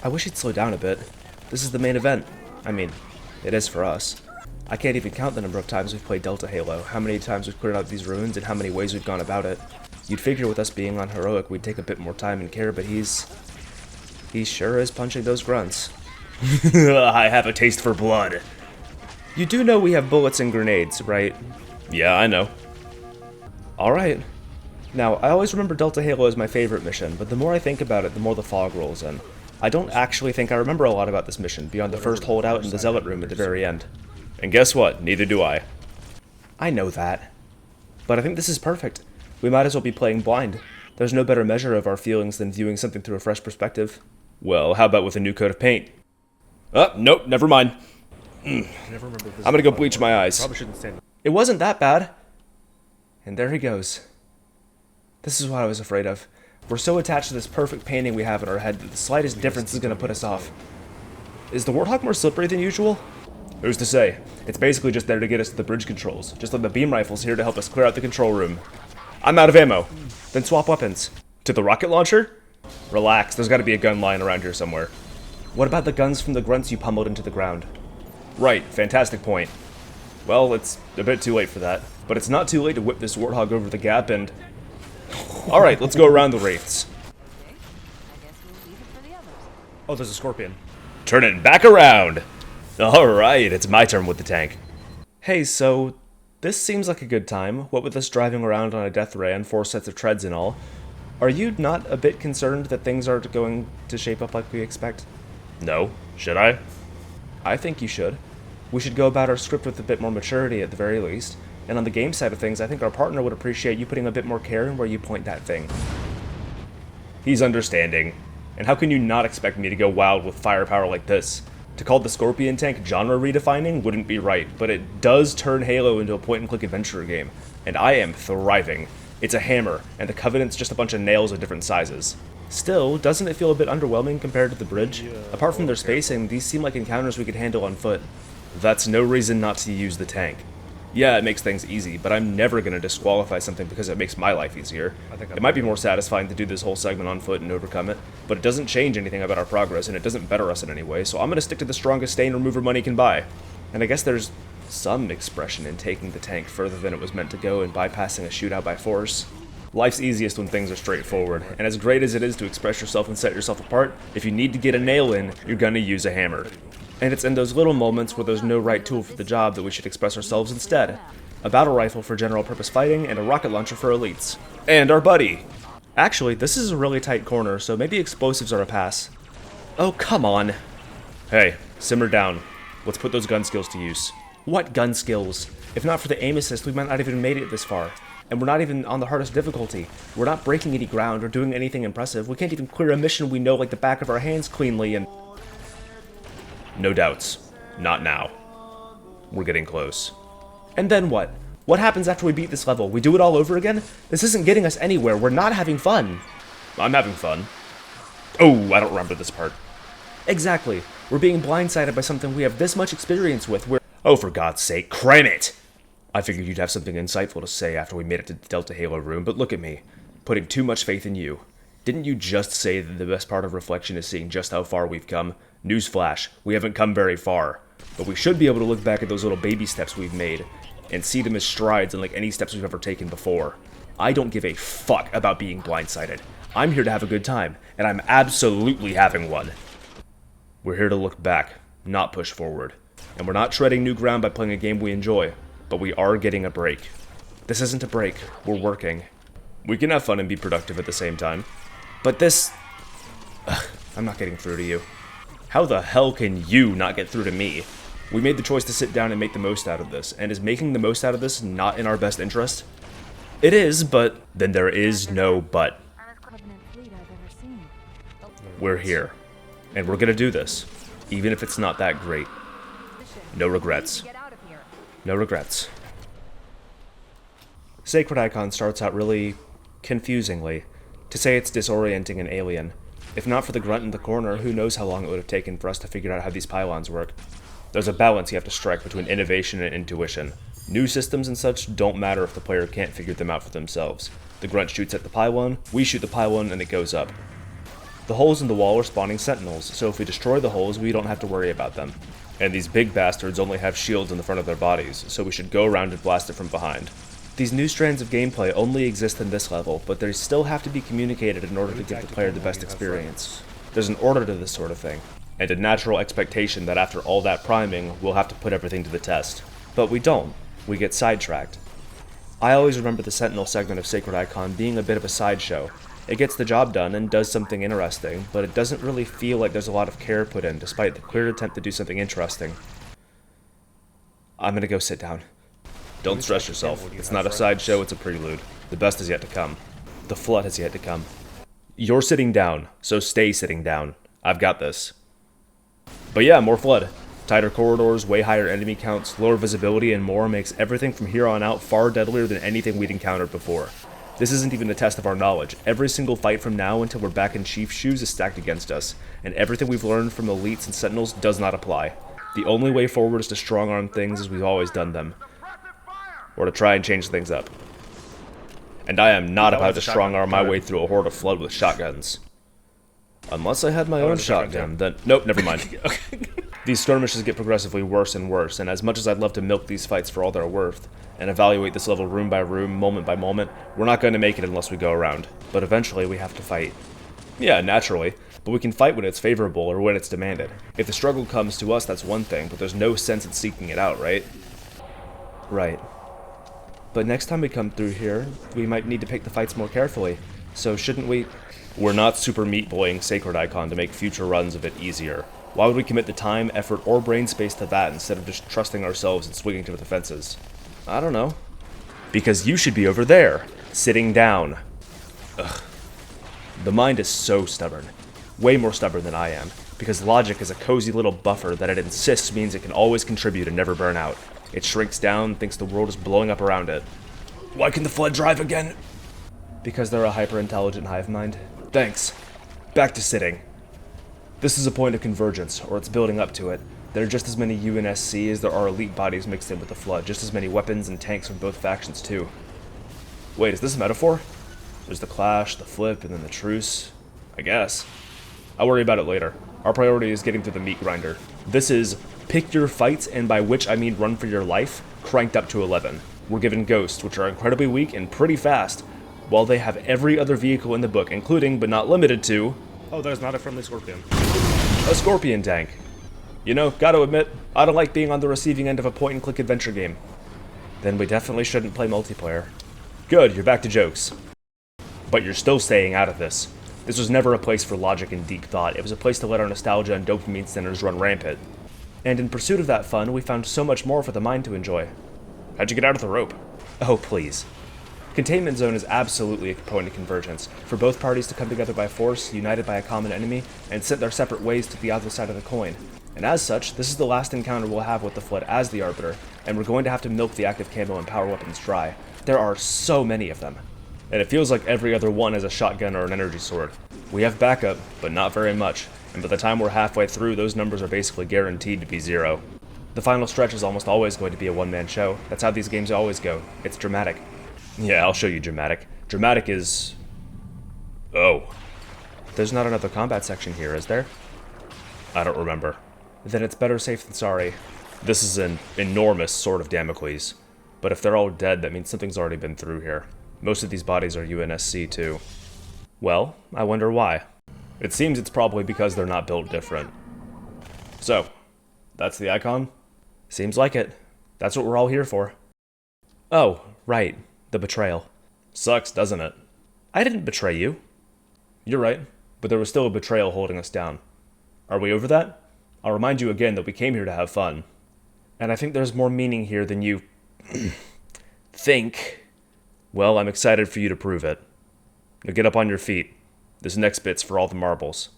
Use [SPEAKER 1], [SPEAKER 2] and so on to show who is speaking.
[SPEAKER 1] I wish he'd slow down a bit. This is the main event. I mean, it is for us. I can't even count the number of times we've played Delta Halo, how many times we've cleared out these ruins, and how many ways we've gone about it. You'd figure with us being on Heroic, we'd take a bit more time and care, but he sure is punching those grunts. I have a taste for blood. You do know we have bullets and grenades, right? Yeah, I know. Alright. Now, I always remember Delta Halo as my favorite mission, but the more I think about it, the more the fog rolls in. I don't actually think I remember a lot about this mission, beyond the first holdout in the Zealot room at the very end. And guess what? Neither do I. I know that. But I think this is perfect. We might as well be playing blind. There's no better measure of our feelings than viewing something through a fresh perspective. Well, how about with a new coat of paint? Oh, nope, never mind. I'm gonna go bleach my eyes.
[SPEAKER 2] Probably shouldn't stand.
[SPEAKER 1] It wasn't that bad. And there he goes. This is what I was afraid of. We're so attached to this perfect painting we have in our head that the slightest difference is gonna put us off. Is the Warthog more slippery than usual? Who's to say? It's basically just there to get us to the bridge controls, just like the beam rifle's here to help us clear out the control room. I'm out of ammo. Then swap weapons. To the rocket launcher? Relax, there's gotta be a gun lying around here somewhere. What about the guns from the grunts you pummeled into the ground? Right, fantastic point. Well, it's a bit too late for that, but it's not too late to whip this Warthog over the gap and... Alright, let's go around the wraiths.
[SPEAKER 2] Oh, there's a scorpion.
[SPEAKER 1] Turn it back around! Alright, it's my turn with the tank. Hey, so, this seems like a good time, what with us driving around on a death ray and 4 sets of treads and all. Are you not a bit concerned that things aren't going to shape up like we expect? No. Should I? I think you should. We should go about our script with a bit more maturity at the very least, and on the game side of things, I think our partner would appreciate you putting a bit more care in where you point that thing. He's understanding. And how can you not expect me to go wild with firepower like this? To call the Scorpion tank genre redefining wouldn't be right, but it does turn Halo into a point-and-click adventure game, and I am thriving. It's a hammer, and the Covenant's just a bunch of nails of different sizes. Still, doesn't it feel a bit underwhelming compared to the bridge? Apart from their spacing, these seem like encounters we could handle on foot. That's no reason not to use the tank. Yeah, it makes things easy, but I'm never going to disqualify something because it makes my life easier. It might be more satisfying to do this whole segment on foot and overcome it, but it doesn't change anything about our progress, and it doesn't better us in any way, so I'm going to stick to the strongest stain remover money can buy. And I guess there's some expression in taking the tank further than it was meant to go and bypassing a shootout by force. Life's easiest when things are straightforward, and as great as it is to express yourself and set yourself apart, if you need to get a nail in, you're gonna use a hammer. And it's in those little moments where there's no right tool for the job that we should express ourselves instead. A battle rifle for general purpose fighting, and a rocket launcher for elites. And our buddy! Actually, this is a really tight corner, so maybe explosives are a pass. Oh, come on! Hey, simmer down. Let's put those gun skills to use. What gun skills? If not for the aim assist, we might not even made it this far. And we're not even on the hardest difficulty. We're not breaking any ground or doing anything impressive. We can't even clear a mission we know like the back of our hands cleanly and... No doubts. Not now. We're getting close. And then what? What happens after we beat this level? We do it all over again? This isn't getting us anywhere. We're not having fun. I'm having fun. Oh, I don't remember this part. Exactly. We're being blindsided by something we have this much experience with. Oh, for God's sake, cram it! I figured you'd have something insightful to say after we made it to the Delta Halo room, but look at me. Putting too much faith in you. Didn't you just say that the best part of reflection is seeing just how far we've come? Newsflash, we haven't come very far. But we should be able to look back at those little baby steps we've made, and see them as strides unlike any steps we've ever taken before. I don't give a fuck about being blindsided. I'm here to have a good time, and I'm absolutely having one. We're here to look back, not push forward. And we're not treading new ground by playing a game we enjoy, but we are getting a break. This isn't a break, we're working. We can have fun and be productive at the same time. But this... Ugh, I'm not getting through to you. How the hell can you not get through to me? We made the choice to sit down and make the most out of this, and is making the most out of this not in our best interest? It is, but then there is no but. We're here, and we're gonna do this, even if it's not that great. No regrets. No regrets. Sacred Icon starts out really confusingly. To say it's disorienting and alien. If not for the grunt in the corner, who knows how long it would have taken for us to figure out how these pylons work. There's a balance you have to strike between innovation and intuition. New systems and such don't matter if the player can't figure them out for themselves. The grunt shoots at the pylon, we shoot the pylon, and it goes up. The holes in the wall are spawning sentinels, so if we destroy the holes, we don't have to worry about them. And these big bastards only have shields in the front of their bodies, so we should go around and blast it from behind. These new strands of gameplay only exist in this level, but they still have to be communicated in order to give the player the best experience. There's an order to this sort of thing, and a natural expectation that after all that priming, we'll have to put everything to the test. But we don't. We get sidetracked. I always remember the Sentinel segment of Sacred Icon being a bit of a sideshow. It gets the job done and does something interesting, but it doesn't really feel like there's a lot of care put in, despite the clear attempt to do something interesting. I'm gonna go sit down. Don't stress yourself. It's not a sideshow, it's a prelude. The best is yet to come. The flood has yet to come. You're sitting down, so stay sitting down. I've got this. But yeah, more flood. Tighter corridors, way higher enemy counts, lower visibility, and more makes everything from here on out far deadlier than anything we'd encountered before. This isn't even a test of our knowledge. Every single fight from now until we're back in Chief's shoes is stacked against us, and everything we've learned from elites and sentinels does not apply. The only way forward is to strong-arm things as we've always done them, or to try and change things up. And I am not about to strong-arm my way through a horde of flood with shotguns. Unless I had my own shotgun, then... Nope, never mind. These skirmishes get progressively worse and worse, and as much as I'd love to milk these fights for all they're worth, and evaluate this level room by room, moment by moment, we're not going to make it unless we go around. But eventually we have to fight. Yeah, naturally, but we can fight when it's favorable or when it's demanded. If the struggle comes to us, that's one thing, but there's no sense in seeking it out, right? Right. But next time we come through here, we might need to pick the fights more carefully, so shouldn't we... We're not super meat-boying Sacred Icon to make future runs of it easier. Why would we commit the time, effort, or brain space to that instead of just trusting ourselves and swinging to the fences? I don't know. Because you should be over there, sitting down. Ugh. The mind is so stubborn. Way more stubborn than I am, because logic is a cozy little buffer that it insists means it can always contribute and never burn out. It shrinks down, thinks the world is blowing up around it. Why can the flood drive again? Because they're a hyper-intelligent hive mind. Thanks. Back to sitting. This is a point of convergence, or it's building up to it. There are just as many UNSC as there are elite bodies mixed in with the flood, just as many weapons and tanks from both factions too. Wait, is this a metaphor? There's the clash, the flip, and then the truce. I guess. I'll worry about it later. Our priority is getting through the meat grinder. This is pick your fights, and by which I mean run for your life, cranked up to 11. We're given ghosts, which are incredibly weak and pretty fast, while they have every other vehicle in the book, including, but not limited to...
[SPEAKER 2] Oh, there's not a friendly scorpion.
[SPEAKER 1] A scorpion tank. You know, gotta admit, I don't like being on the receiving end of a point-and-click adventure game. Then we definitely shouldn't play multiplayer. Good, you're back to jokes. But you're still staying out of this. This was never a place for logic and deep thought. It was a place to let our nostalgia and dopamine centers run rampant. And in pursuit of that fun, we found so much more for the mind to enjoy. How'd you get out of the rope? Oh, please. Containment Zone is absolutely a point of convergence, for both parties to come together by force, united by a common enemy, and set their separate ways to the other side of the coin. And as such, this is the last encounter we'll have with the Flood as the Arbiter, and we're going to have to milk the active camo and power weapons dry. There are so many of them. And it feels like every other one has a shotgun or an energy sword. We have backup, but not very much, and by the time we're halfway through, those numbers are basically guaranteed to be zero. The final stretch is almost always going to be a one-man show. That's how these games always go. It's dramatic. Yeah, I'll show you dramatic. Dramatic is... Oh. There's not another combat section here, is there? I don't remember. Then it's better safe than sorry. This is an enormous sword of Damocles. But if they're all dead, that means something's already been through here. Most of these bodies are UNSC too. Well, I wonder why. It seems it's probably because they're not built different. So, that's the icon? Seems like it. That's what we're all here for. Oh, right. The betrayal. Sucks, doesn't it? I didn't betray you. You're right, but there was still a betrayal holding us down. Are we over that? I'll remind you again that we came here to have fun. And I think there's more meaning here than you... think. Well, I'm excited for you to prove it. Now get up on your feet. This next bit's for all the marbles.